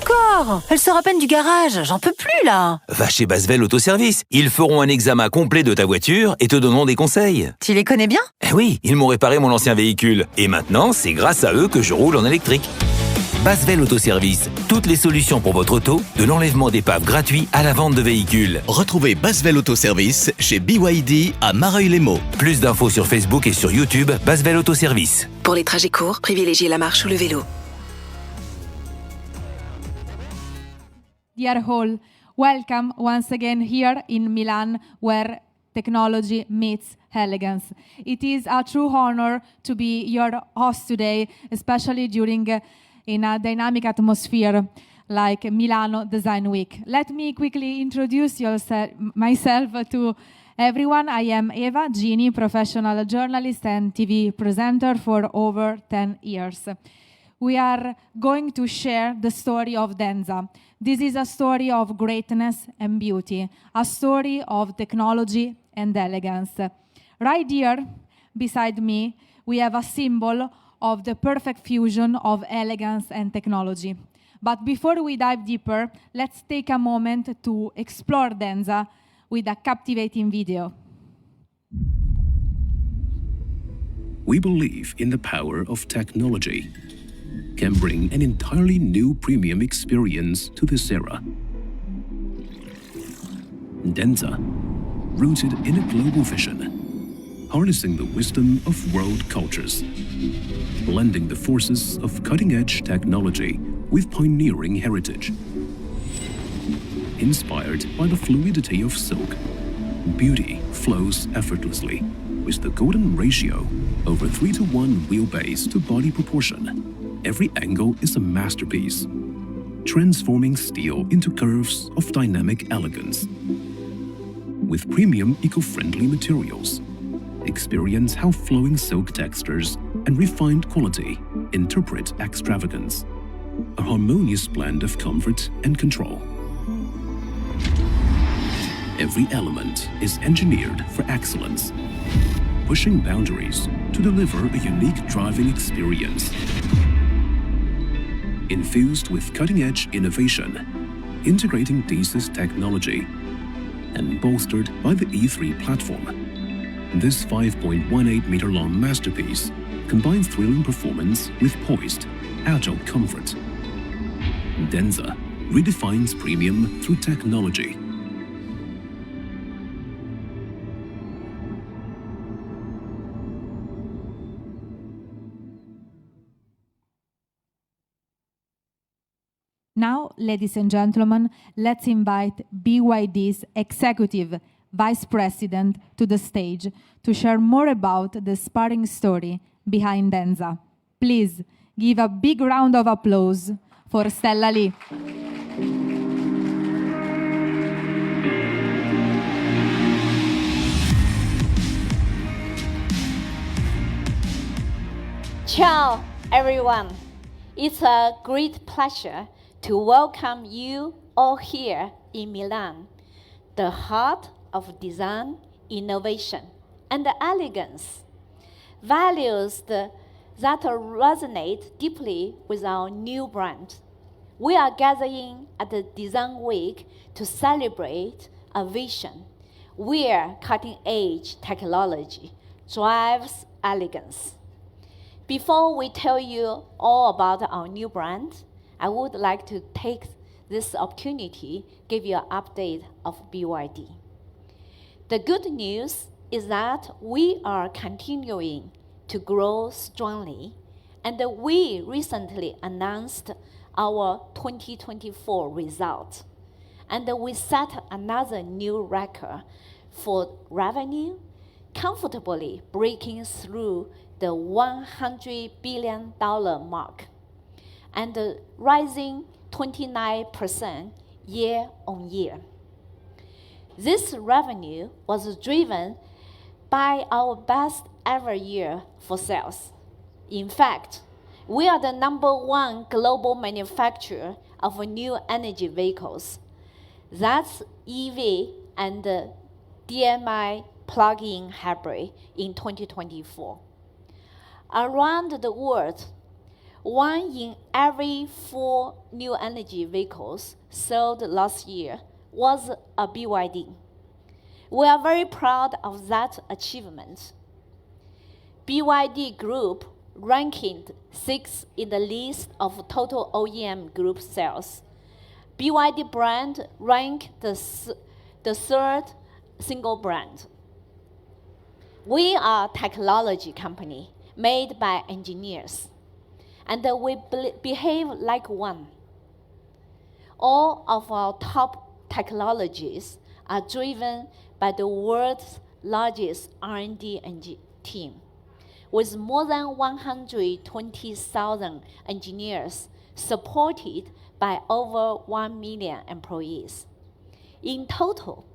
encore? Elle sort à peine du garage, j'en peux plus là. Va chez Basvel Autoservice. Ils feront un examen complet de ta voiture et te donneront des conseils. Tu les connais bien? Eh oui, ils m'ont réparé mon ancien véhicule. Et maintenant, c'est grâce à eux que je roule en électrique. Basvel Autoservice. Toutes les solutions pour votre auto, de l'enlèvement d'épave gratuit à la vente de véhicules. Retrouvez Basvel Autoservice chez BYD à Mareuil-les-Maux. Plus d'infos sur Facebook et sur YouTube, Basvel Autoservice. Pour les trajets courts, privilégiez la marche ou le vélo. Dear all, welcome once again here in Milan, where technology meets elegance. It is a true honor to be your host today, especially during in a dynamic atmosphere like Milano Design Week. Let me quickly introduce myself to everyone. I am Eva Gini, professional journalist and TV presenter for over 10 years. We are going to share the story of Denza. This is a story of greatness and beauty, a story of technology and elegance. Right here, beside me, we have a symbol of the perfect fusion of elegance and technology. But before we dive deeper, let's take a moment to explore Denza with a captivating video. We believe in the power of technology can bring an entirely new premium experience to this era. Denza, rooted in a global vision, harnessing the wisdom of world cultures, blending the forces of cutting-edge technology with pioneering heritage. Inspired by the fluidity of silk, beauty flows effortlessly with the golden ratio over 3:1 wheelbase to body proportion. Every angle is a masterpiece, transforming steel into curves of dynamic elegance. With premium eco-friendly materials, experience how flowing silk textures and refined quality interpret extravagance. A harmonious blend of comfort and control. Every element is engineered for excellence, pushing boundaries to deliver a unique driving experience. Infused with cutting-edge innovation, integrating DESYS technology, and bolstered by the E3 platform, this 5.18-meter-long masterpiece combines thrilling performance with poised, agile comfort. Denza redefines premium through technology. Now, ladies and gentlemen, let's invite BYD's Executive Vice President to the stage to share more about the inspiring story behind Denza. Please give a big round of applause for Stella Lee. Ciao, everyone. It's a great pleasure to welcome you all here in Milan, the heart of design, innovation, and elegance, values that resonate deeply with our new brand. We are gathering at the Design Week to celebrate a vision where cutting-edge technology drives elegance. Before we tell you all about our new brand, I would like to take this opportunity to give you an update of BYD. The good news is that we are continuing to grow strongly, and we recently announced our 2024 results, and we set another new record for revenue, comfortably breaking through the $100 billion mark, and rising 29% year on year. This revenue was driven by our best ever year for sales. In fact, we are the #1 global manufacturer of new energy vehicles. That's EV and DMI plug-in hybrid in 2024. Around the world, 1 in every 4 new energy vehicles sold last year was a BYD. We are very proud of that achievement. BYD Group ranked 6th in the list of total OEM group sales. BYD brand ranked the third single brand. We are a technology company made by engineers, and we behave like one. All of our top technologies are driven by the world's largest R&D team, with more than 120,000 engineers supported by over 1 million employees. In total,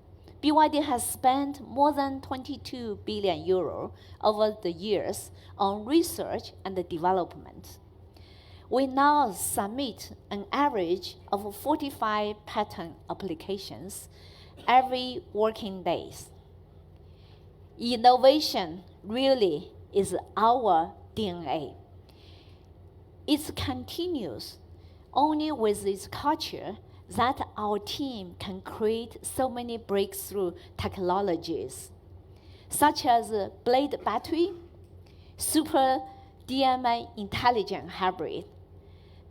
BYD has spent more than 22 billion euro over the years on research and development. We now submit an average of 45 patent applications every working day. Innovation really is our DNA. It continues only with this culture that our team can create so many breakthrough technologies, such as blade battery, super DMA intelligent hybrid,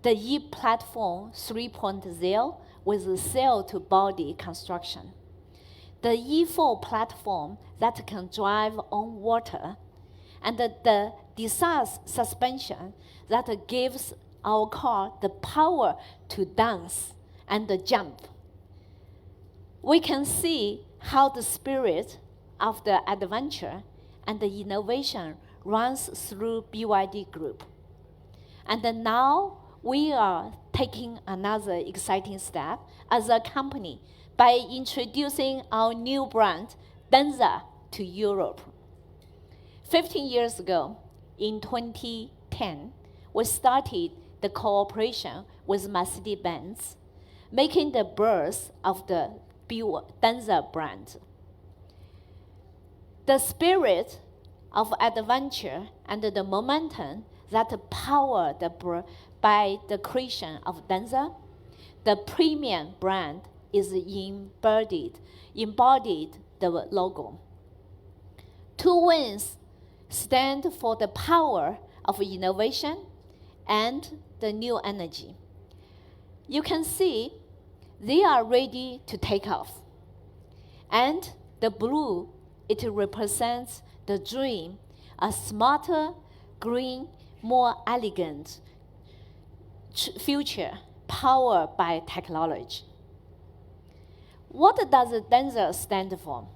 the E-Platform 3.0 with cell-to-body construction, the E4 platform that can drive on water, and the DeSAS suspension that gives our car the power to dance and jump. We can see how the spirit of the adventure and the innovation runs through BYD Group. And now we are taking another exciting step as a company by introducing our new brand, Denza, to Europe. 15 years ago, in 2010, we started the cooperation with Mercedes-Benz, making the birth of the Denza brand. The spirit of adventure and the momentum that powered by the creation of Denza, the premium brand is embodied the logo. Two wings stand for the power of innovation and the new energy. You can see they are ready to take off. And the blue, it represents the dream, a smarter, green, more elegant future powered by technology. What does Denza stand for?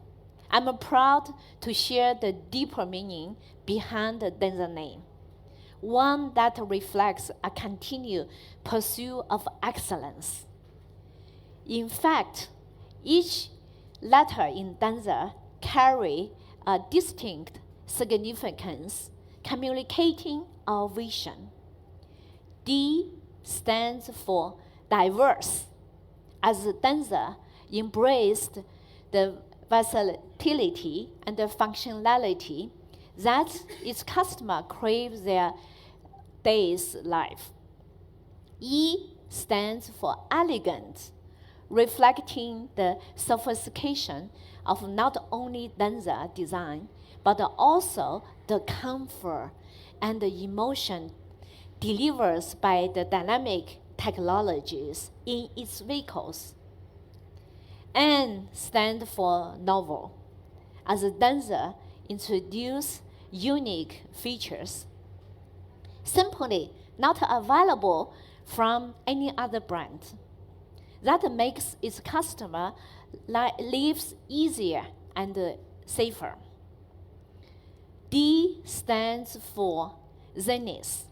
I'm proud to share the deeper meaning behind the Denza name, one that reflects a continued pursuit of excellence. In fact, each letter in Denza carry a distinct significance, communicating our vision. D stands for diverse, as Denza embraced the versatility and the functionality that its customer craves their day's life. E stands for elegant, reflecting the sophistication of not only Denza design, but also the comfort and the emotion delivered by the dynamic technologies in its vehicles. N stands for novel, as Denza introduced unique features, simply not available from any other brand, that makes its customer lives easier and safer. D stands for zenith,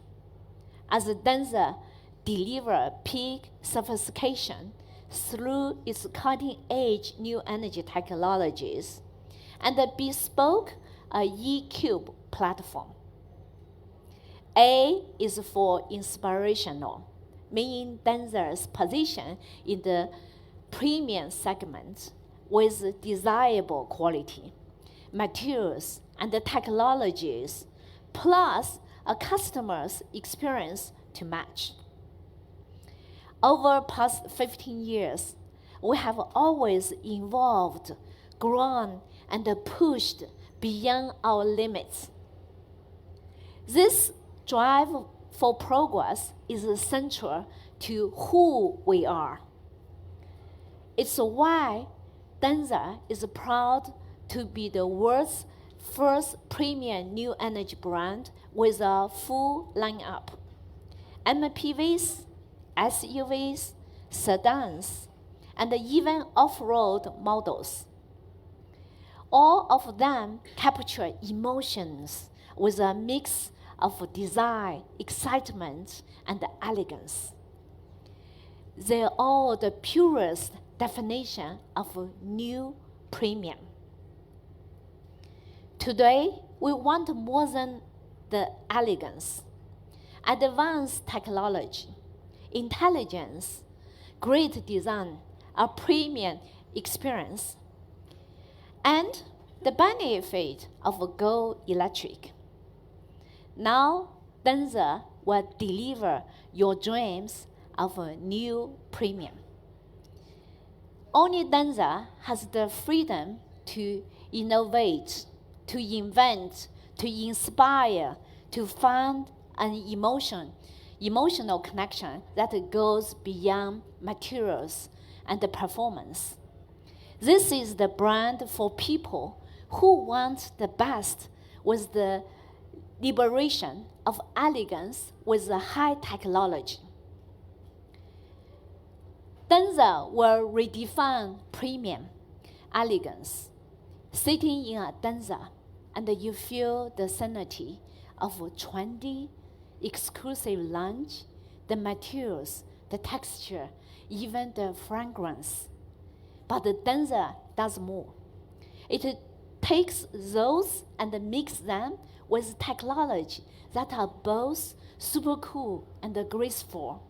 as Denza delivers peak sophistication through its cutting-edge new energy technologies and the bespoke E-Cube platform. A is for inspirational, meaning Denza's position in the premium segment with desirable quality, materials, and the technologies, plus a customer's experience to match. Over past 15 years, we have always evolved, grown, and pushed beyond our limits. This drive for progress is central to who we are. It's why Denza is proud to be the world's first premium new energy brand with a full lineup: MPVs, SUVs, sedans, and even off-road models. All of them capture emotions with a mix of design, excitement, and elegance. They're all the purest definition of new premium. Today, we want more than the elegance. Advanced technology, intelligence, great design, a premium experience, and the benefit of Go Electric. Now, Denza will deliver your dreams of a new premium. Only Denza has the freedom to innovate, to invent, to inspire, to find an emotional connection that goes beyond materials and the performance. This is the brand for people who want the best with the liberation of elegance with the high technology. Denza will redefine premium elegance. Sitting in a Denza, and you feel the sanity of a trendy, exclusive lounge, the materials, the texture, even the fragrance. But the Denza does more. It takes those and mixes them with technology that are both super cool and graceful.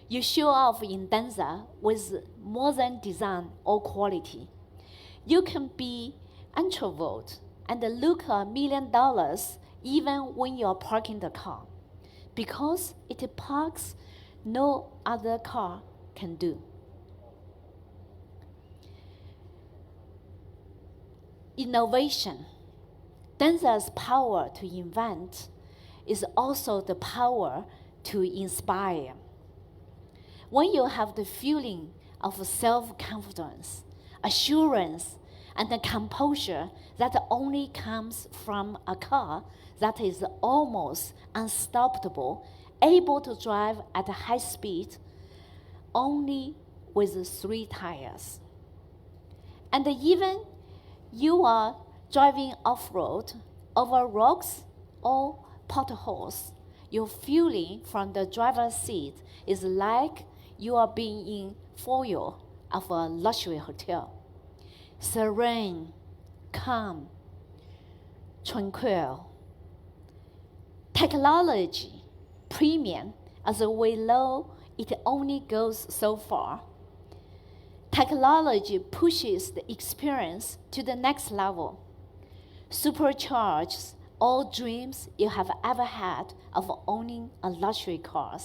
You show off in Denza with more than design or quality. You can be introvert and look $1 million even when you're parking the car, because it parks no other car can do. Innovation. Denza's power to invent is also the power to inspire. When you have the feeling of self-confidence, assurance, and the composure that only comes from a car that is almost unstoppable, able to drive at high speed, only with 3 tires. And even you are driving off-road over rocks or potholes, your feeling from the driver's seat is like you are being in foyer of a luxury hotel. Serene, calm, tranquil. Technology, premium, as we know, it only goes so far. Technology pushes the experience to the next level, supercharges all dreams you have ever had of owning a luxury car,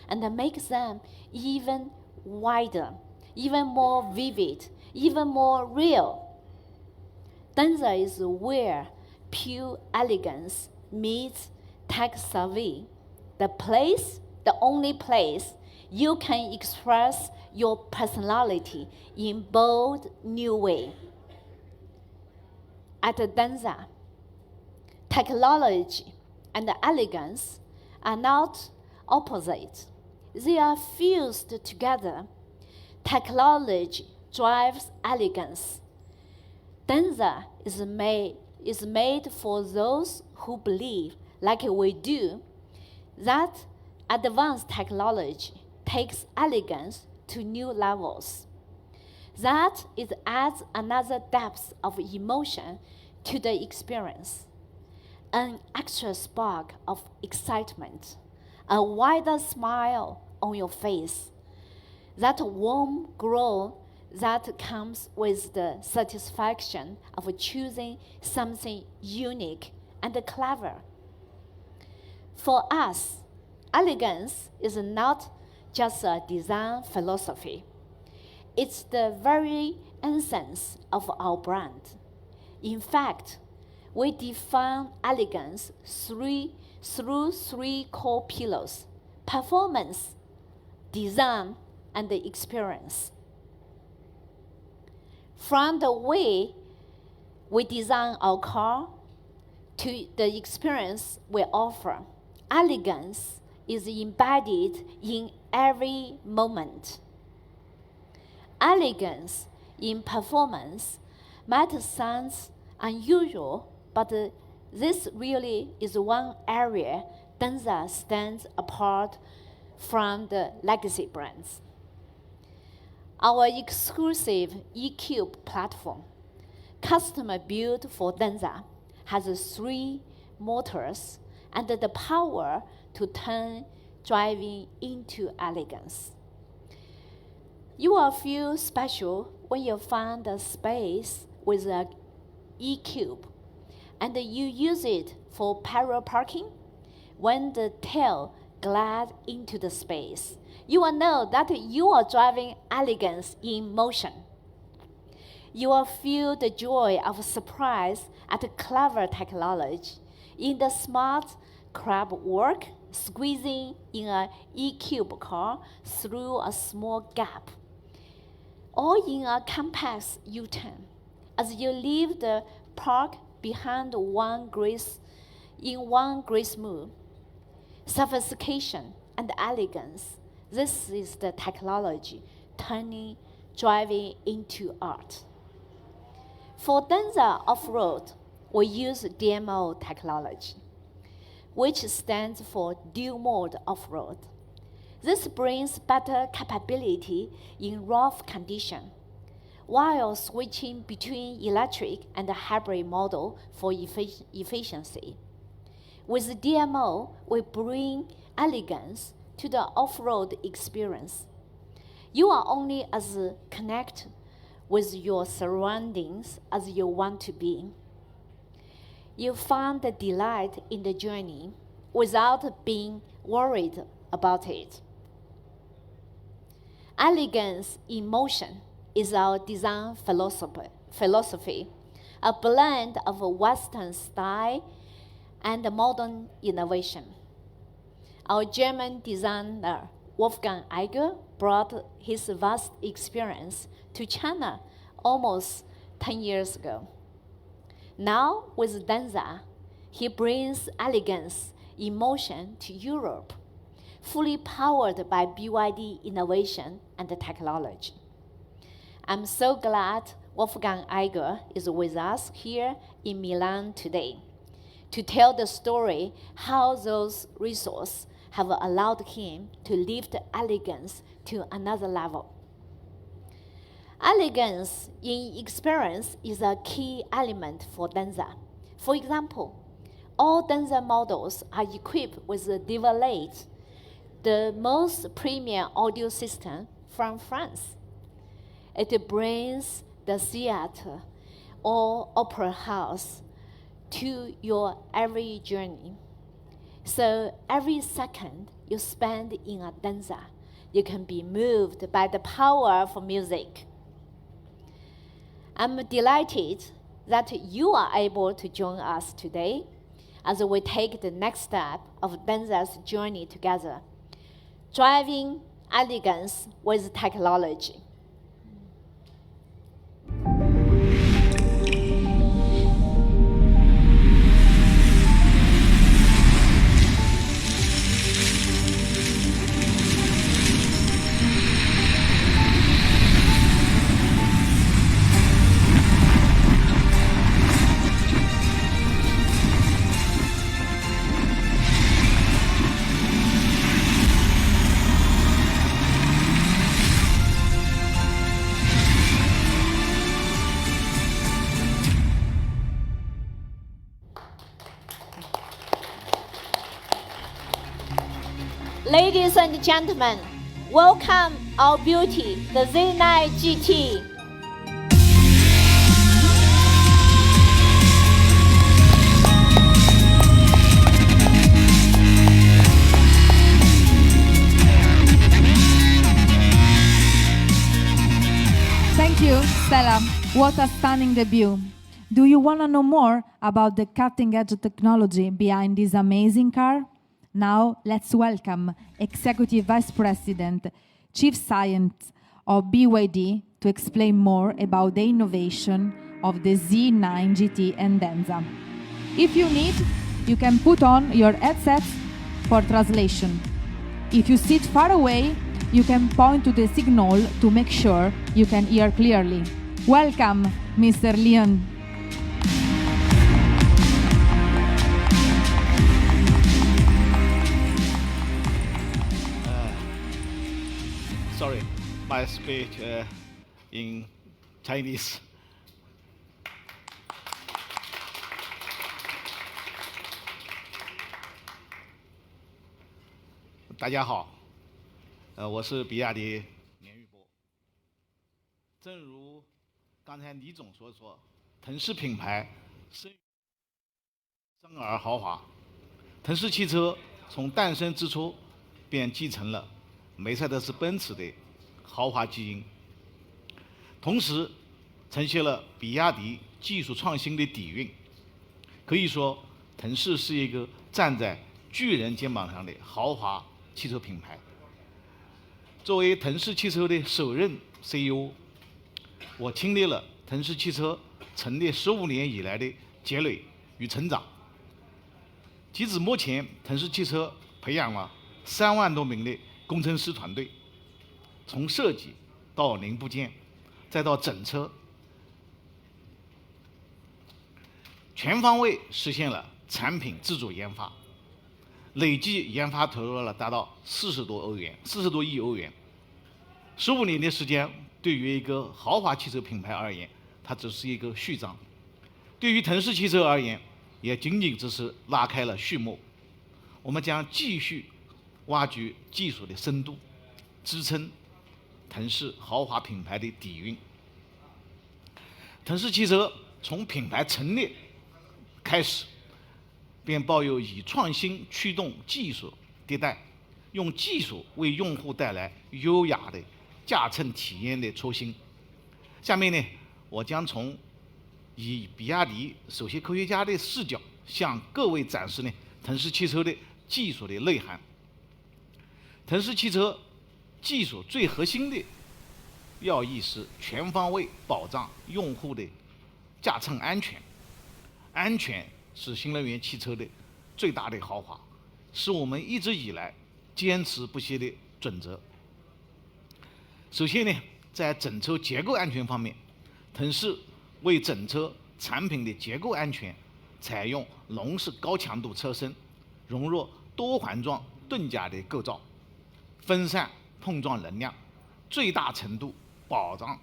and makes them even wider, even more vivid, even more real. Denza is where pure elegance meets tech savvy, the only place you can express your personality in bold new way. At Denza, technology and elegance are not opposite. They are fused together. Technology drives elegance. Denza is made for those who believe, like we do, that advanced technology takes elegance to new levels. That it adds another depth of emotion to the experience, an extra spark of excitement, a wider smile on your face, that warm glow that comes with the satisfaction of choosing something unique and clever. For us, elegance is not just a design philosophy. It's the very essence of our brand. In fact, we define elegance through three core pillars: performance, design, and the experience. From the way we design our car to the experience we offer, elegance is embedded in every moment. Elegance in performance might sound unusual, but this really is one area Denza stands apart from the legacy brands. Our exclusive E-Cube platform, custom-built for Denza, has 3 motors and the power to turn driving into elegance. You will feel special when you find a space with an E-Cube and you use it for parallel parking. When the tail glides into the space, you will know that you are driving elegance in motion. You will feel the joy of surprise at clever technology in the smart crab work, squeezing in an E-Cube car through a small gap, or in a compact U-turn, as you leave the park behind one grace move. Sophistication and elegance. This is the technology turning driving into art. For Denza Off-Road, we use DMO technology, which stands for Dual Mode Off-Road. This brings better capability in rough conditions, while switching between electric and hybrid model for efficiency. With DMO, we bring elegance to the off-road experience. You are only as connected with your surroundings as you want to be. You find the delight in the journey without being worried about it. Elegance in motion is our design philosophy, a blend of Western style and modern innovation. Our German designer, Wolfgang Eiger, brought his vast experience to China almost 10 years ago. Now, with Denza, he brings elegance in motion to Europe, fully powered by BYD innovation and technology. I'm so glad Wolfgang Eiger is with us here in Milan today to tell the story how those resources have allowed him to lift elegance to another level. Elegance in experience is a key element for Denza. For example, all Denza models are equipped with the Diva-Late, the most premium audio system from France. It brings the theater or opera house to your every journey. So every second you spend in a Denza, you can be moved by the power of music. I'm delighted that you are able to join us today as we take the next step of Denza's journey together, driving elegance with technology. Ladies and gentlemen, welcome our beauty, the Z9 GT. Stella, what a stunning debut. Do you want to know more about the cutting-edge technology behind this amazing car? Now, let's welcome Executive Vice President, Chief Science of BYD to explain more about the innovation of the Z9 GT and Denza. If you need, you can put on your headsets for translation. If you sit far away, you can point to the signal to make sure you can hear clearly. Welcome, Mr. Leon. Sorry, my speech in Chinese. 大家好，我是比亚迪连玉波。正如刚才李总所说，腾势品牌生而豪华。腾势汽车从诞生之初便继承了梅赛德斯奔驰的豪华基因，同时承袭了比亚迪技术创新的底蕴。可以说，腾势是一个站在巨人肩膀上的豪华汽车品牌。作为腾势汽车的首任 CEO， 我亲历了腾势汽车成立15年以来的积累与成长。截止目前，腾势汽车培养了3万多名的工程师团队，从设计到零部件，再到整车，全方位实现了产品自主研发，累计研发投入了达到40多亿欧元。15年的时间，对于一个豪华汽车品牌而言，它只是一个序章；对于腾势汽车而言，也仅仅只是拉开了序幕。我们将继续挖掘技术的深度，支撑腾势豪华品牌的底蕴。腾势汽车从品牌成立开始，便抱有以创新驱动技术迭代，用技术为用户带来优雅的驾乘体验的初心。下面呢，我将从以比亚迪首席科学家的视角，向各位展示呢腾势汽车的技术的内涵。腾势汽车技术最核心的要义是全方位保障用户的驾乘安全。安全是新能源汽车的最大的豪华，是我们一直以来坚持不懈的准则。首先呢，在整车结构安全方面，腾势为整车产品的结构安全采用龙式高强度车身，融入多环状盾甲的构造，分散碰撞能量，最大程度保障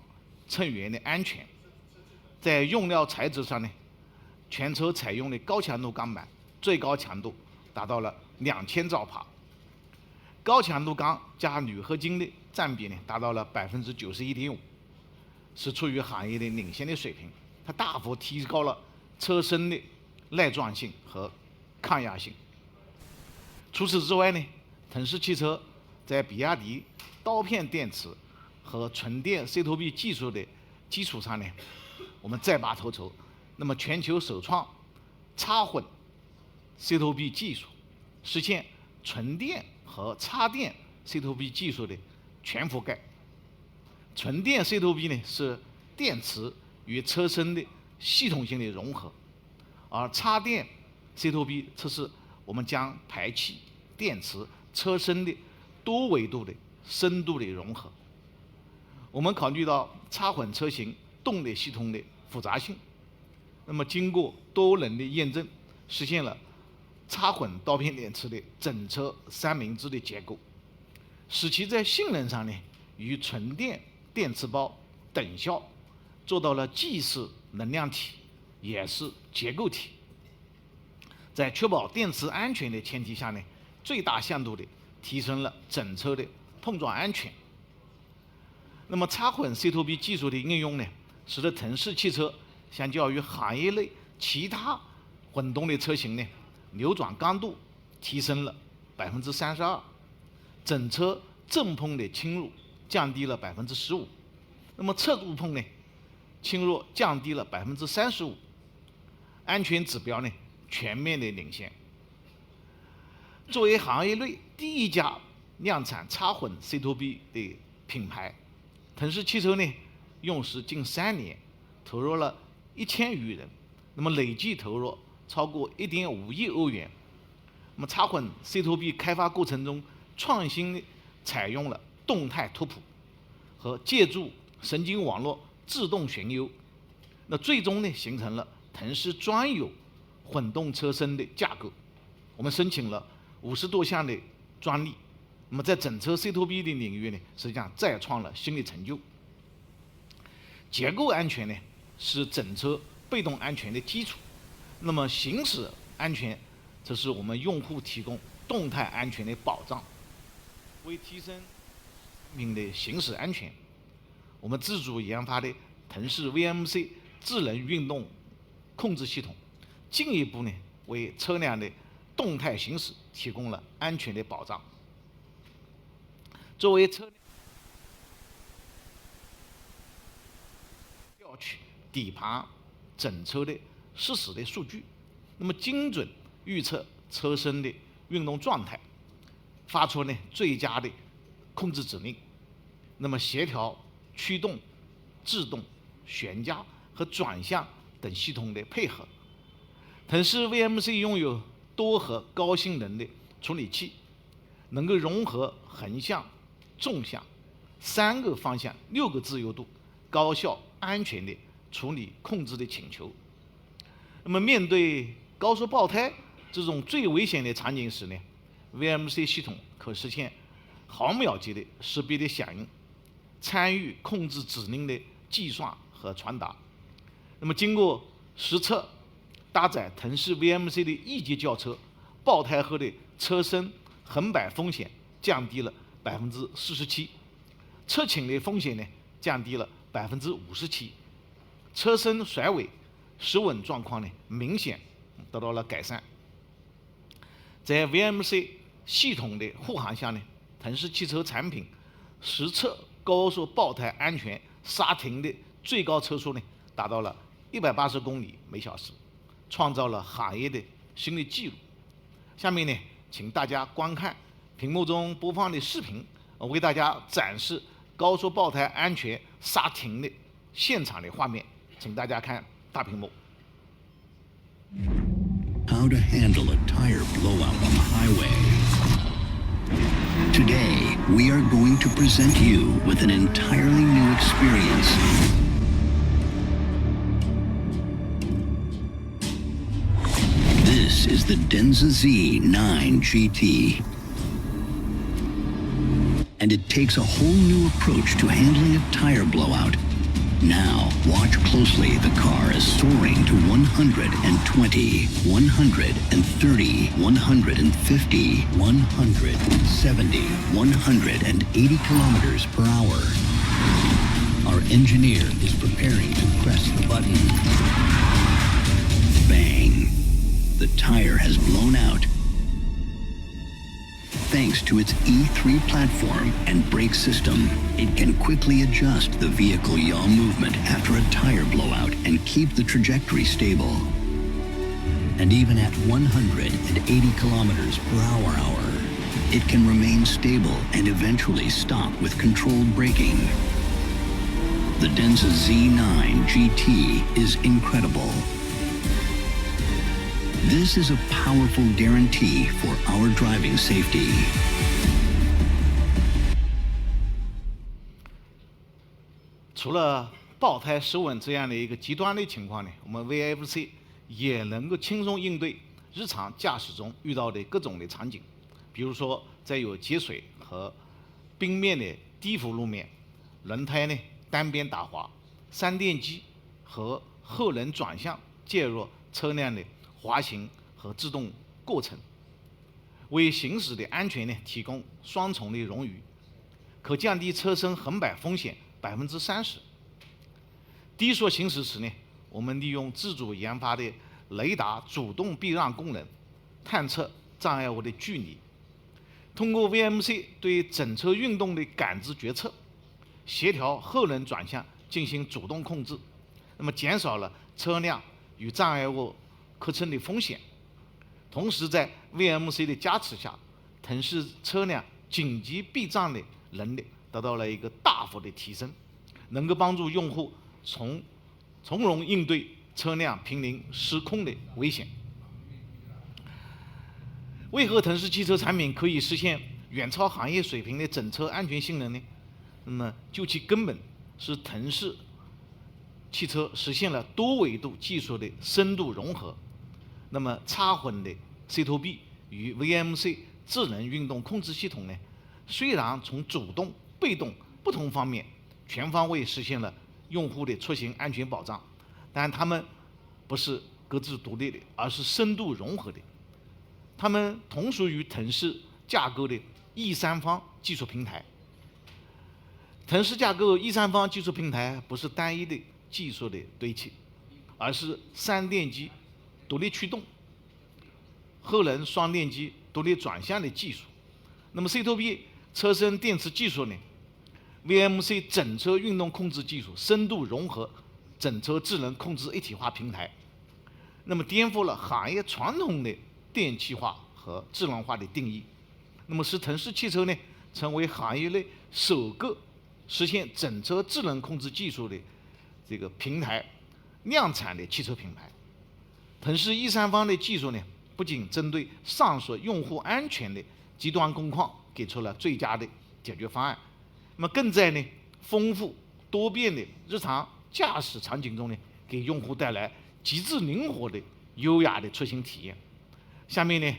乘员的安全。在用料材质上呢，全车采用的高强度钢板，最高强度达到了2000兆帕，高强度钢加铝合金的占比呢达到了91.5%，是处于行业的领先的水平。它大幅提高了车身的耐撞性和抗压性。除此之外呢，腾势汽车在比亚迪刀片电池和纯电 C2B 技术的基础上呢，我们再拔头筹，那么全球首创插混 C2B 技术，实现纯电和插电 C2B 技术的全覆盖。纯电 C2B 呢是电池与车身的系统性的融合，而插电 C2B 则是我们将排气、电池、车身的多维度的深度的融合。我们考虑到插混车型动力系统的复杂性，那么经过多轮的验证，实现了插混刀片电池的整车1/3的结构，使其在性能上呢与纯电电池包等效，做到了既是能量体也是结构体。在确保电池安全的前提下呢，最大限度的提升了整车的碰撞安全。那么插混 C2B 技术的应用呢，使得腾势汽车相较于行业内其他混动的车型呢，扭转刚度提升了32%，整车正碰的侵入降低了15%，那么侧柱碰呢轻弱降低了35%，安全指标呢全面的领先。作为行业内第一家量产插混 C2B 的品牌，腾势汽车呢用时近3年，投入了1000余人，那么累计投入超过1.5亿欧元。那么插混 C2B 开发过程中，创新地采用了动态图谱和借助神经网络自动选优，那最终呢形成了腾势专有混动车身的架构。我们申请了50多项的专利，那么在整车 C2B 的领域呢，实际上再创了新的成就。结构安全呢是整车被动安全的基础，那么行驶安全则是我们用户提供动态安全的保障。为提升品的行驶安全，我们自主研发的腾势 VMC 智能运动控制系统，进一步呢为车辆的动态行驶提供了安全的保障。作为车辆调取底盘整车的实时的数据，那么精准预测车身的运动状态，发出呢最佳的控制指令，那么协调驱动、制动、悬架和转向等系统的配合。腾势 VMC 拥有多核高性能的处理器，能够融合横向、纵向3个方向6个自由度，高效安全的处理控制的请求。那么面对高速爆胎这种最危险的场景时呢， VMC 系统可实现毫秒级的识别的响应，参与控制指令的计算和传达。那么经过实测，搭载腾势 VMC 的1级轿车，爆胎后的车身横摆风险降低了47%，侧倾的风险呢降低了57%，车身甩尾失稳状况呢明显得到了改善。在 VMC 系统的护航下呢，腾势汽车产品实测高速爆胎安全刹停的最高车速呢达到了180公里每小时，创造了行业的新的纪录。下面呢，请大家观看屏幕中播放的视频，我为大家展示高速爆胎安全刹停的现场的画面，请大家看大屏幕。How to handle a tire blowout on the highway. Today, we are going to present you with an entirely new experience. This is the Denza Z9 GT. And it takes a whole new approach to handling a tire blowout. Now, watch closely. The car is soaring to 120, 130, 150, 170, 180 kilometers per hour. Our engineer is preparing to press the button. Bang! The tire has blown out. Thanks to its E3 platform and brake system, it can quickly adjust the vehicle yaw movement after a tire blowout and keep the trajectory stable. And even at 180 kilometers per hour, it can remain stable and eventually stop with controlled braking. The Denza Z9 GT is incredible. This is a powerful guarantee for our driving safety. 除了爆胎失稳这样的一个极端的情况呢，我们 VMC 也能够轻松应对日常驾驶中遇到的各种的场景，比如说在有积水和冰面的低伏路面，轮胎呢单边打滑，三电机和后轮转向介入车辆的滑行和制动过程，为行驶的安全呢提供双重的冗余，可降低车身横摆风险30%。低速行驶时呢，我们利用自主研发的雷达主动避让功能，探测障碍物的距离，通过 VMC 对整车运动的感知决策，协调后轮转向进行主动控制，那么减少了车辆与障碍物磕蹭的风险。同时，在 VMC 的加持下，腾势车辆紧急避障的能力得到了一个大幅的提升，能够帮助用户从容应对车辆濒临失控的危险。为何腾势汽车产品可以实现远超行业水平的整车安全性能呢？那么就其根本是腾势汽车实现了多维度技术的深度融合。那么插混的 C2B 与 VMC 智能运动控制系统呢，虽然从主动、被动不同方面全方位实现了用户的出行安全保障，但它们不是各自独立的，而是深度融合的。它们同属于腾势架构的E3方技术平台。腾势架构E3方技术平台不是单一的技术的堆砌，而是3电机独立驱动、后轮双电机独立转向的技术。那么 C2B 车身电池技术呢？ VMC 整车运动控制技术深度融合整车智能控制一体化平台，那么颠覆了行业传统的电气化和智能化的定义，那么使腾势汽车呢成为行业内首个实现整车智能控制技术的这个平台量产的汽车品牌。腾势E3方的技术呢，不仅针对上述用户安全的极端工况给出了最佳的解决方案，那么更在丰富多变的日常驾驶场景中给用户带来极致灵活的优雅的出行体验。下面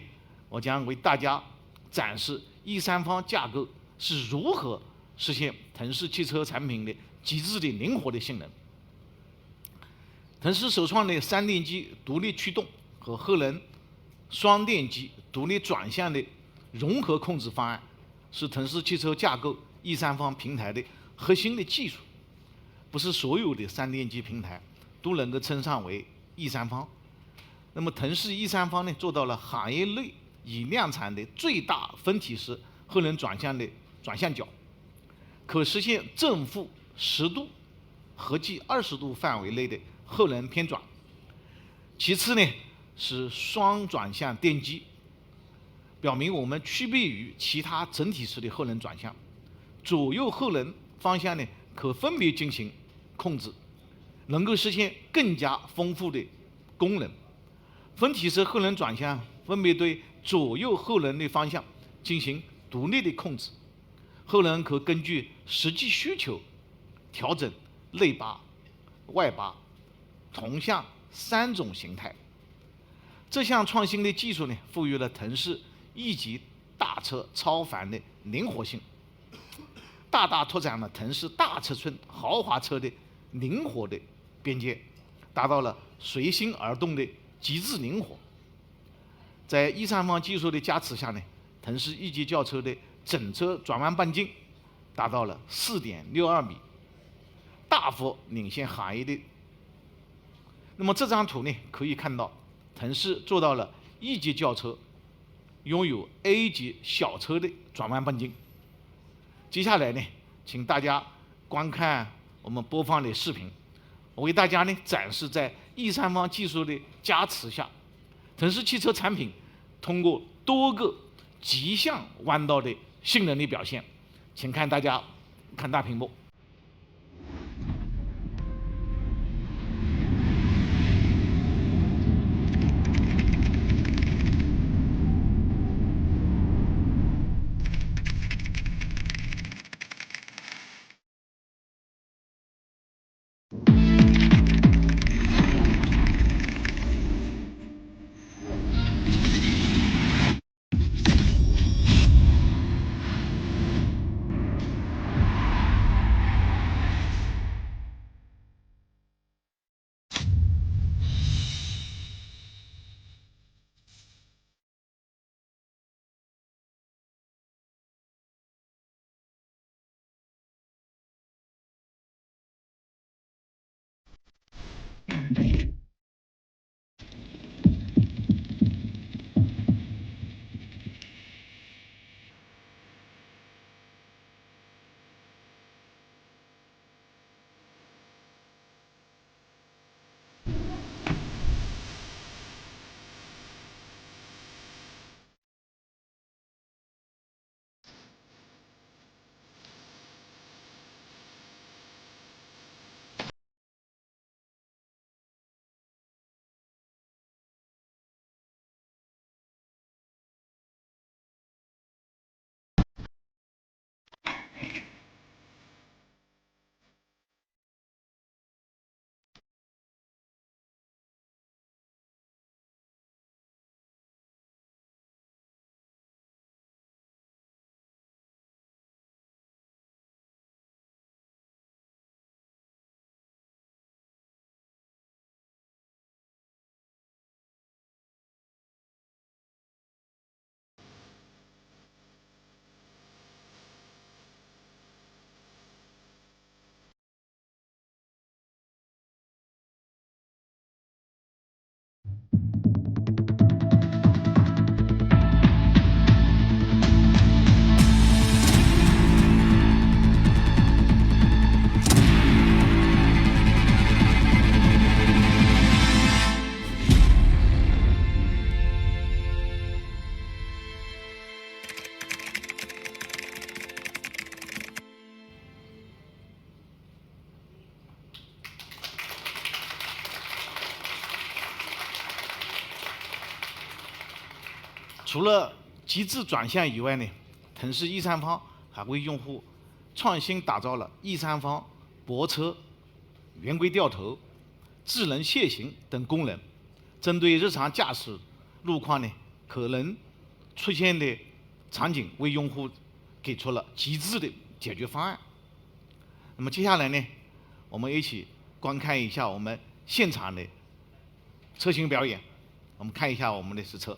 我将为大家展示E3方架构是如何实现腾势汽车产品的极致的灵活的性能。腾势首创的3电机独立驱动和后轮双电机独立转向的融合控制方案，是腾势汽车架构E3方平台的核心的技术。不是所有的3电机平台都能够称上为E3方。那么腾势E3方做到了行业内已量产的最大分体式后轮转向的转向角，可实现正负10度、合计20度范围内的后轮偏转。其次是双转向电机，表明我们区别于其他整体式的后轮转向，左右后轮方向可分别进行控制，能够实现更加丰富的功能。分体式后轮转向分别对左右后轮的方向进行独立的控制，后轮可根据实际需求调整内八、外八、同向3种形态。这项创新的技术赋予了腾势1级大车超凡的灵活性，大大拓展了腾势大尺寸豪华车的灵活的边界，达到了随心而动的极致灵活。在E3方技术的加持下腾势1级轿车的整车转弯半径达到了4.62米，大幅领先行业的。那么这张图可以看到，腾势做到了1级轿车拥有 A 级小车的转弯半径。接下来请大家观看我们播放的视频，我为大家展示在E3方技术的加持下，腾势汽车产品通过多个极向弯道的性能的表现。请大家看大屏幕。除了极致转向以外呢，腾势 E3 方还为用户创新打造了 E3 方泊车、圆规掉头、智能限行等功能，针对日常驾驶路况呢可能出现的场景，为用户给出了极致的解决方案。那么接下来呢，我们一起观看一下我们现场的车型表演。我们看一下我们的实车。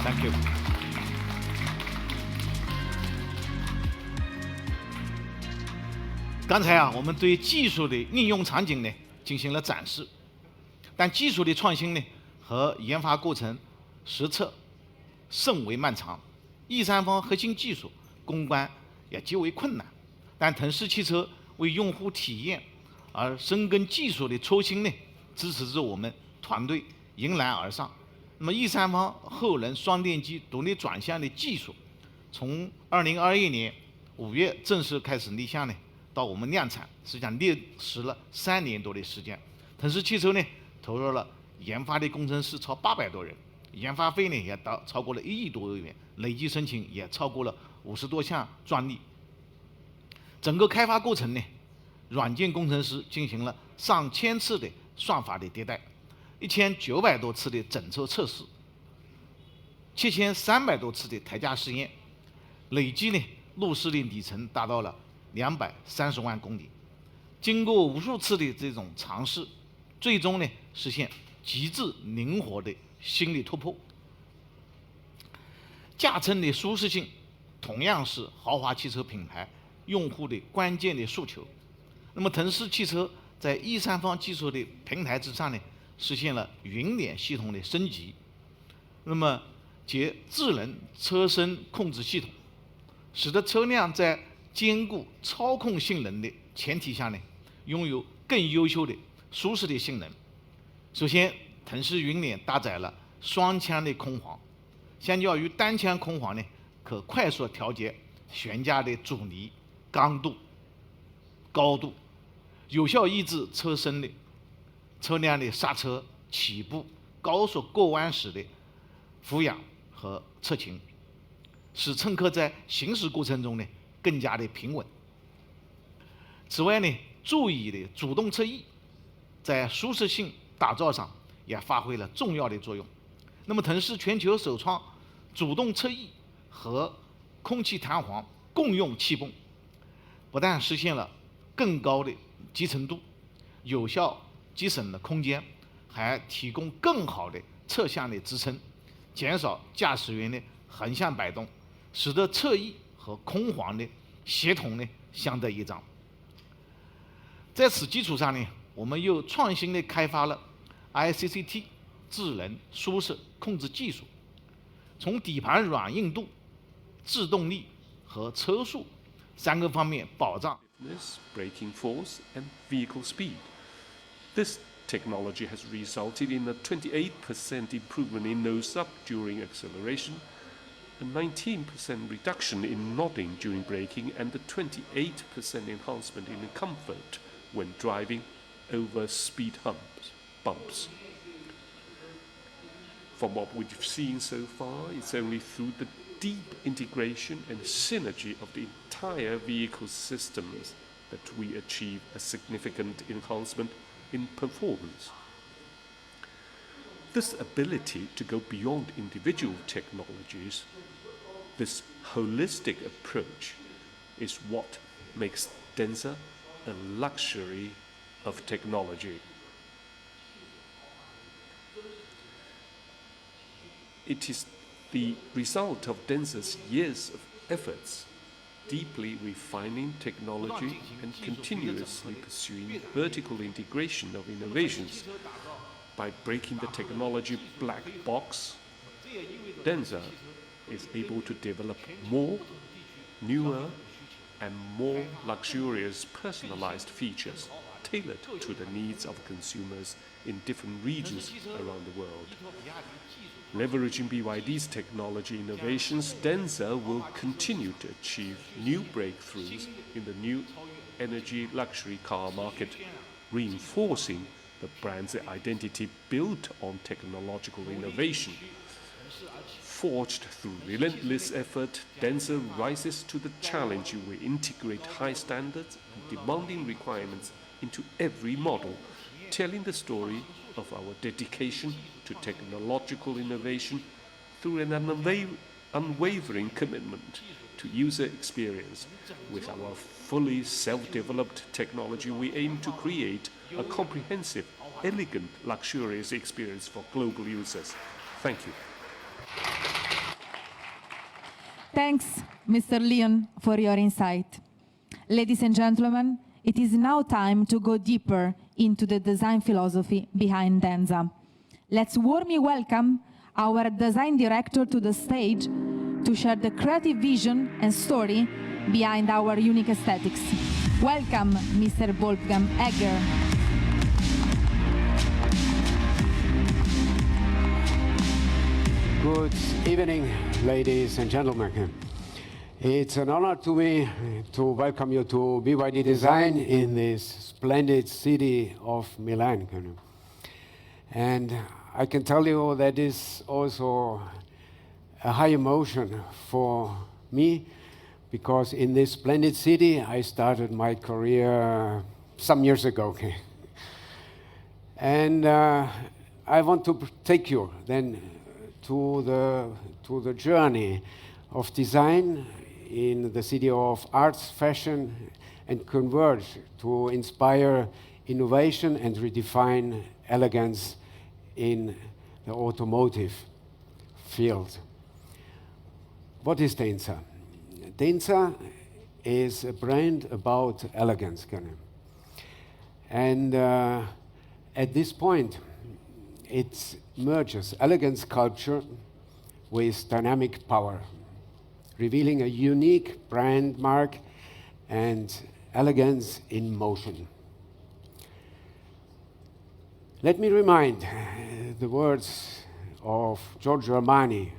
Thank you。刚才我们对技术的应用场景呢进行了展示，但技术的创新呢和研发过程实测甚为漫长，E3方核心技术攻关也极为困难。但腾势汽车为用户体验而深耕技术的初心呢，支持着我们团队迎难而上。那么 E3方后轮双电机独立转向的技术，从2021年5月正式开始立项呢，到我们量产，实际上历时了3年多的时间。腾势汽车呢投入了研发的工程师超800多人，研发费呢也超过了1亿多欧元，累计申请也超过了50多项专利。整个开发过程呢，软件工程师进行了上千次的算法的迭代，1900多次的整车测试，7300多次的台架试验，累计呢路试的里程达到了230万公里。经过无数次的这种尝试，最终呢实现极致灵活的新的突破。驾乘的舒适性同样是豪华汽车品牌用户的关键的诉求。那么腾势汽车在E3方技术的平台之上呢，实现了云联系统的升级，那么结智能车身控制系统，使得车辆在兼顾操控性能的前提下呢，拥有更优秀的舒适的性能。首先，腾势云联搭载了双腔的空簧，相较于单腔空簧呢，可快速调节悬架的阻尼、刚度、高度，有效抑制车辆的刹车、起步、高速过弯时的俯仰和侧倾，使乘客在行驶过程中呢更加的平稳。此外呢，座椅的主动侧翼在舒适性打造上也发挥了重要的作用。那么腾势全球首创主动侧翼和空气弹簧共用气泵，不但实现了更高的集成度，有效节省了空间，还提供更好的侧向的支撑，减少驾驶员的横向摆动，使得侧翼和空簧的协同呢相得益彰。在此基础上呢，我们又创新的开发了 ICCT 智能舒适控制技术，从底盘软硬度、制动力和车速3个方面保障 braking force and vehicle speed. This technology has resulted in a 28% improvement in nose-up during acceleration, a 19% reduction in nodding during braking, and a 28% enhancement in comfort when driving over speed bumps. From what we've seen so far, it's only through the deep integration and synergy of the entire vehicle systems that we achieve a significant enhancement in performance. This ability to go beyond individual technologies, this holistic approach, is what makes Denza a luxury of technology. It is the result of Denza's years of efforts, deeply refining technology and continuously pursuing vertical integration of innovations. By breaking the technology black box, Denza is able to develop more, newer, and more luxurious personalized features tailored to the needs of consumers in different regions around the world. Leveraging BYD's technology innovations, Denza will continue to achieve new breakthroughs in the new energy luxury car market, reinforcing the brand's identity built on technological innovation. Forged through relentless effort, Denza rises to the challenge to integrate high standards and demanding requirements into every model, telling the story of our dedication to technological innovation through an unwavering commitment to user experience. With our fully self-developed technology, we aim to create a comprehensive, elegant, luxurious experience for global users. Thank you. Thanks, Mr. Leon, for your insight. Ladies and gentlemen, it is now time to go deeper into the design philosophy behind Denza. Let's warmly welcome our design director to the stage to share the creative vision and story behind our unique aesthetics. Welcome, Mr. Wolfgang Egger. Good evening, ladies and gentlemen. It's an honor to me to welcome you to BYD Design in this splendid city of Milan. And I can tell you that is also a high emotion for me, because in this splendid city I started my career some years ago. And I want to take you then to the journey of design in the city of arts, fashion, and converge to inspire innovation and redefine elegance in the automotive field. What is Denza? Denza is a brand about elegance. And at this point, it merges elegant sculpture with dynamic power, revealing a unique brand mark and elegance in motion. Let me remind the words of Giorgio Armani,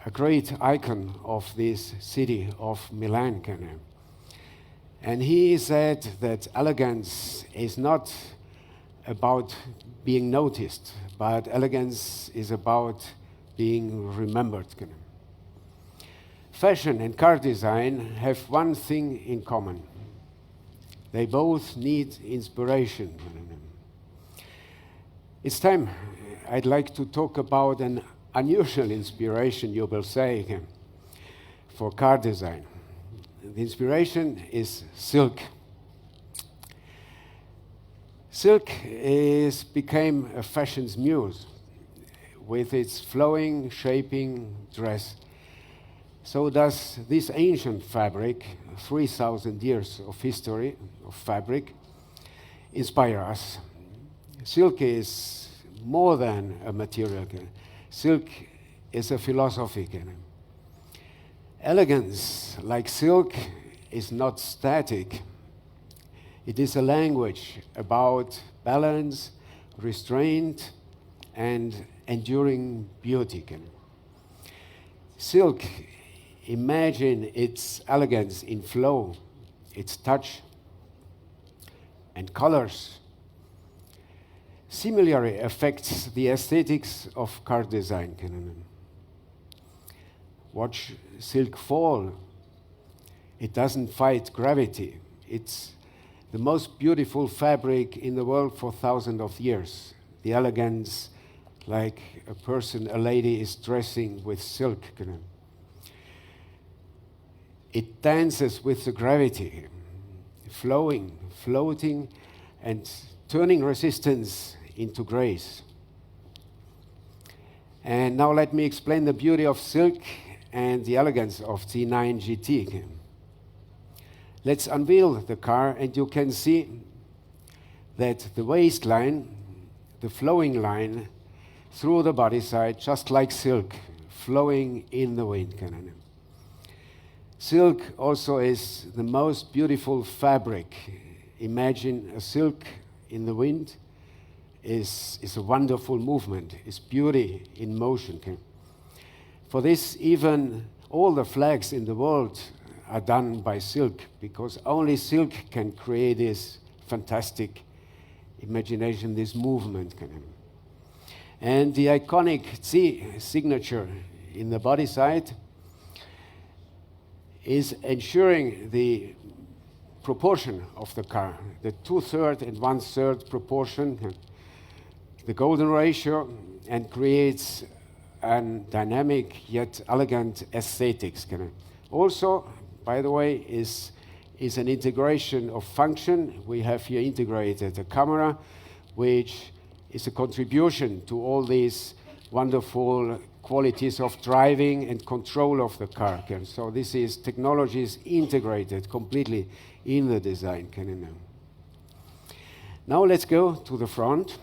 a great icon of this city of Milan. And he said that elegance is not about being noticed, but elegance is about being remembered. Fashion and car design have one thing in common. They both need inspiration. It's time I'd like to talk about an unusual inspiration, you will say, for car design. The inspiration is silk. Silk became a fashion's muse with its flowing, shaping dress. So does this ancient fabric, 3,000 years of history of fabric, inspire us. Silk is more than a material. Silk is a philosophy. Elegance, like silk, is not static. It is a language about balance, restraint, and enduring beauty. Silk, imagine its elegance in flow, its touch, and colors. Similarly affects the aesthetics of car design. Watch silk fall. It doesn't fight gravity. It's the most beautiful fabric in the world for thousands of years. The elegance, like a person, a lady is dressing with silk. It dances with the gravity, flowing, floating, and turning resistance into grace. And now let me explain the beauty of silk and the elegance of Z9 GT. Let's unveil the car, and you can see that the waistline, the flowing line through the body side, just like silk, flowing in the wind. Silk also is the most beautiful fabric imagine a silk in the wind is a wonderful movement, is beauty in motion. Okay? For this, even all the flags in the world are done by silk, because only silk can create this fantastic imagination, this movement. And the iconic C signature in the body side is ensuring the proportion of the car, the 2/3 and 1/3 proportion, the golden ratio, and creates a dynamic yet elegant aesthetics. Also, by the way, is an integration of function. We have here integrated a camera, which is a contribution to all these wonderful qualities of driving and control of the car. So this is technology is integrated completely in the design. Now let's go to the front.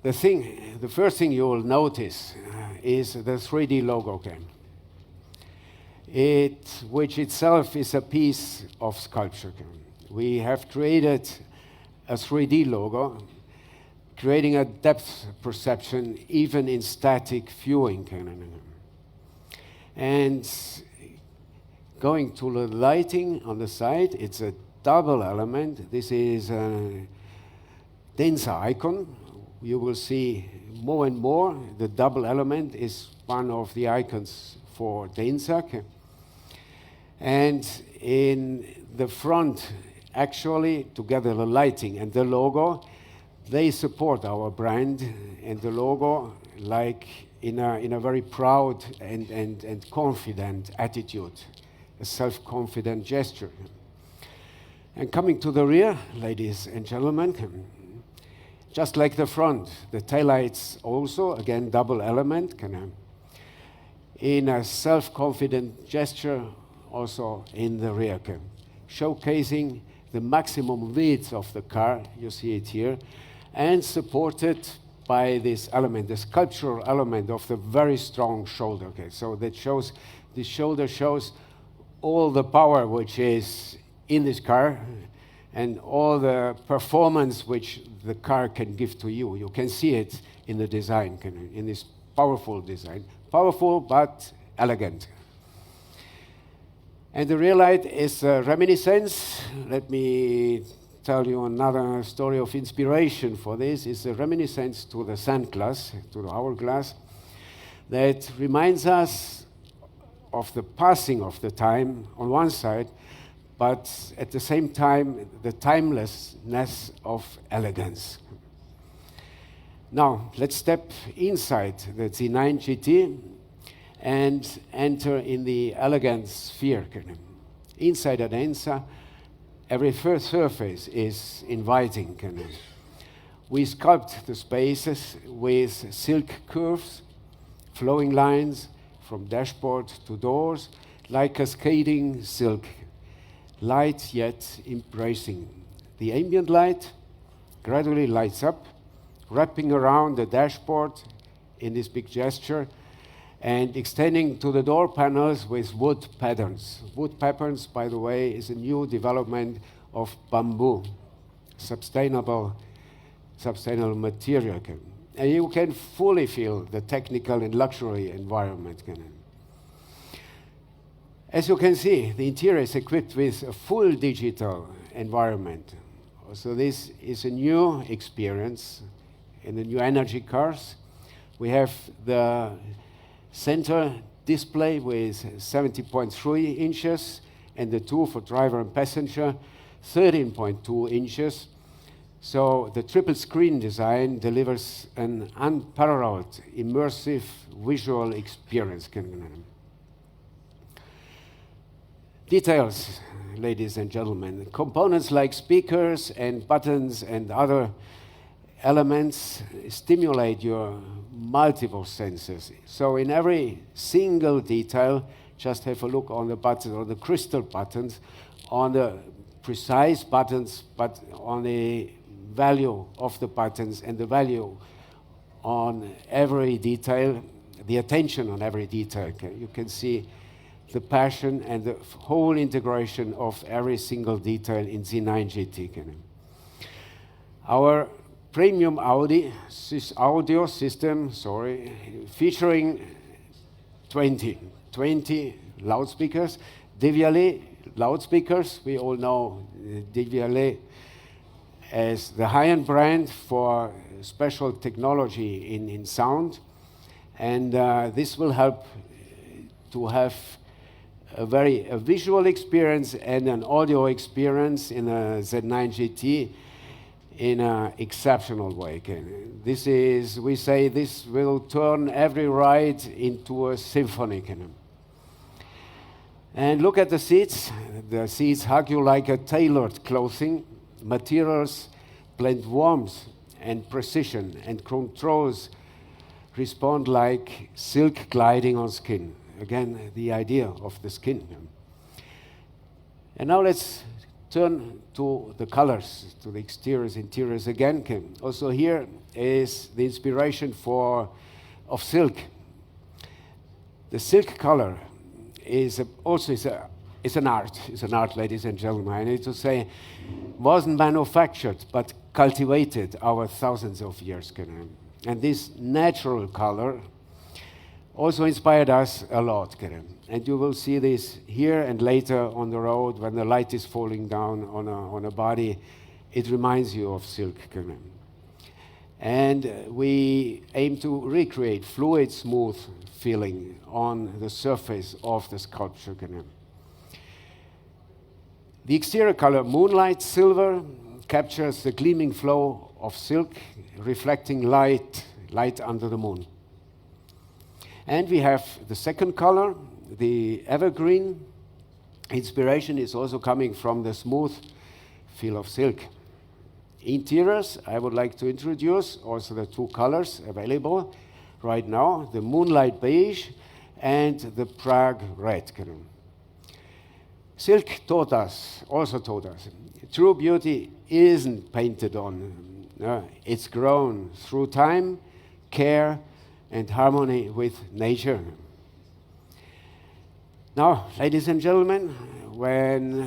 The first thing you will notice is the 3D logo, which itself is a piece of sculpture. We have created a 3D logo, creating a depth perception even in static viewing. And going to the lighting on the side, it's a double element. This is a Denza icon. You will see more and more the double element is one of the icons for Denza. And in the front, actually, together the lighting and the logo, they support our brand and the logo like in a very proud and confident attitude, a self-confident gesture. And coming to the rear, ladies and gentlemen, just like the front, the taillights also, again, double element, in a self-confident gesture also in the rear, showcasing the maximum width of the car, you see it here, and supported by this element, the sculptural element of the very strong shoulder. So that shows, the shoulder shows all the power which is in this car and all the performance which the car can give to you. You can see it in the design, in this powerful design. Powerful but elegant. And the rear light is a reminiscence. Let me tell you another story of inspiration for this. It's a reminiscence to the sand glass, to the hourglass, that reminds us of the passing of the time on one side, but at the same time, the timelessness of elegance. Now, let's step inside the Z9 GT and enter in the elegant sphere. Inside the Denza, every first surface is inviting. We sculpt the spaces with silk curves, flowing lines from dashboard to doors, like cascading silk, light yet embracing. The ambient light gradually lights up, wrapping around the dashboard in this big gesture, and extending to the door panels with wood patterns. Wood patterns, by the way, is a new development of bamboo, sustainable material. And you can fully feel the technical and luxury environment. As you can see, the interior is equipped with a full digital environment. So this is a new experience in the new energy cars. We have the center display with 70.3 inches, and the two for driver and passenger, 13.2 inches. So the triple screen design delivers an unparalleled immersive visual experience. Details, ladies and gentlemen. Components like speakers and buttons and other elements stimulate your multiple senses. So in every single detail, just have a look on the buttons, on the crystal buttons, on the precise buttons, but on the value of the buttons and the value on every detail, the attention on every detail. You can see the passion and the whole integration of every single detail in the 9 GT. Our premium audio system, featuring 20 loudspeakers, Devialet loudspeakers. We all know Devialet as the high-end brand for special technology in sound, and this will help to have a visual experience and an audio experience in a Z9 GT in an exceptional way. We say this will turn every ride into a symphony. And look at the seats. The seats hug you like a tailored clothing. Materials blend warmth and precision, and controls respond like silk gliding on skin. Again, the idea of the skin. And now let's turn to the colors, to the exteriors, interiors again. Also here is the inspiration of silk. The silk color is an art, ladies and gentlemen. I need to say, wasn't manufactured, but cultivated over thousands of years. And this natural color also inspired us a lot. And you will see this here and later on the road when the light is falling down on a body. It reminds you of silk. And we aim to recreate fluid, smooth feeling on the surface of the sculpture. The exterior color, moonlight silver, captures the gleaming flow of silk, reflecting light under the moon. And we have the second color, the evergreen. Inspiration is also coming from the smooth feel of silk. Interiors, I would like to introduce also the 2 colors available right now, the moonlight beige and the Prague red. Silk also taught us, true beauty isn't painted on. It's grown through time, care, and harmony with nature. Now, ladies and gentlemen, when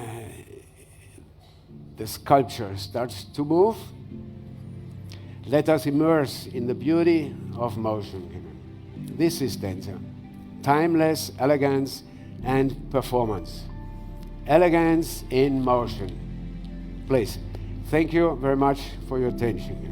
the sculpture starts to move, let us immerse in the beauty of motion. This is Denza. Timeless elegance and performance. Elegance in motion. Please, thank you very much for your attention.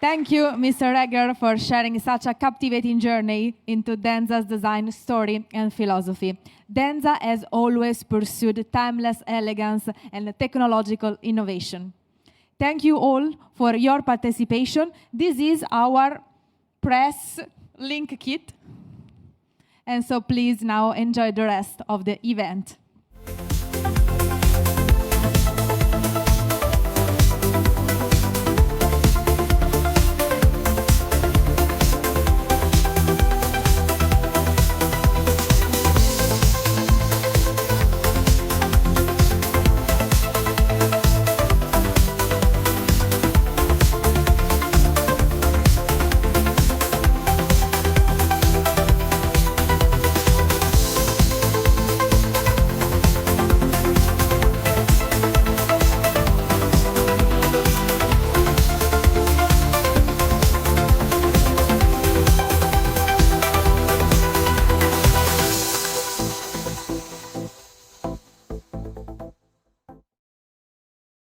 Thank you, Mr. Egger, for sharing such a captivating journey into Denza's design story and philosophy. Denza has always pursued timeless elegance and technological innovation. Thank you all for your participation. This is our press link kit. And so please now enjoy the rest of the event.